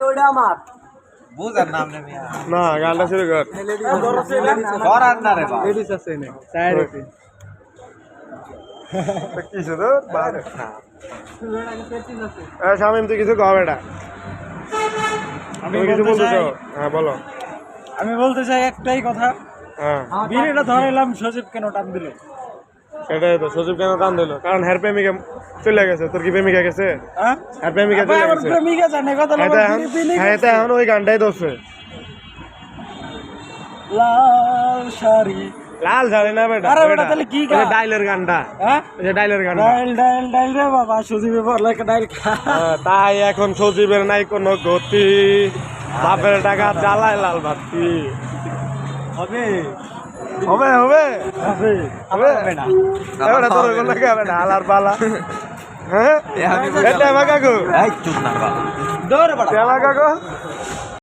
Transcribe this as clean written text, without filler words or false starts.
ওটা আমার বুঝার নাম নেই না গানটা শুরু কর করার না রে বাবা লেডিস আছে না চাই রেখে কিছু তো শামিম তুই কিছু কবে এটা আমি তুমি কিছু বলতে চাও হ্যাঁ বলো আমি বলতে চাই একটাই কথা হ্যাঁ বিড়িটা ধরাইলাম সজীব কেন টান দিল সেটাই তো সজীব কেন টান দিল কারণ হের প্রেমিকা চলে গেছে তোর কি প্রেমিকা গেছে হ্যাঁ হের প্রেমিকা চলে গেছে প্রেমিকা জানে কথা এটা এখন ওই গানটাই দোষে লাল শাড়ি লাল শাড়ি না বেটা আরে বেটা তাহলে কি গান ডাইলের গানটা হ্যাঁ ওই যে ডাইলের গানটা ডাইল ডাইল ডাইল রে বাবা সজীবে বলে ডাইল খা তাই এখন সজীবের নাই কোনো গতি বাপের টাকা জ্বালায় লাল বাতি হবে হবে হবে হবে হবে না এবারে তোর কোনো গাবে না আলার পালা হ্যাঁ এটা আমার কাকু এই চুপ না বাবা দৌড় বড় আমার কাকু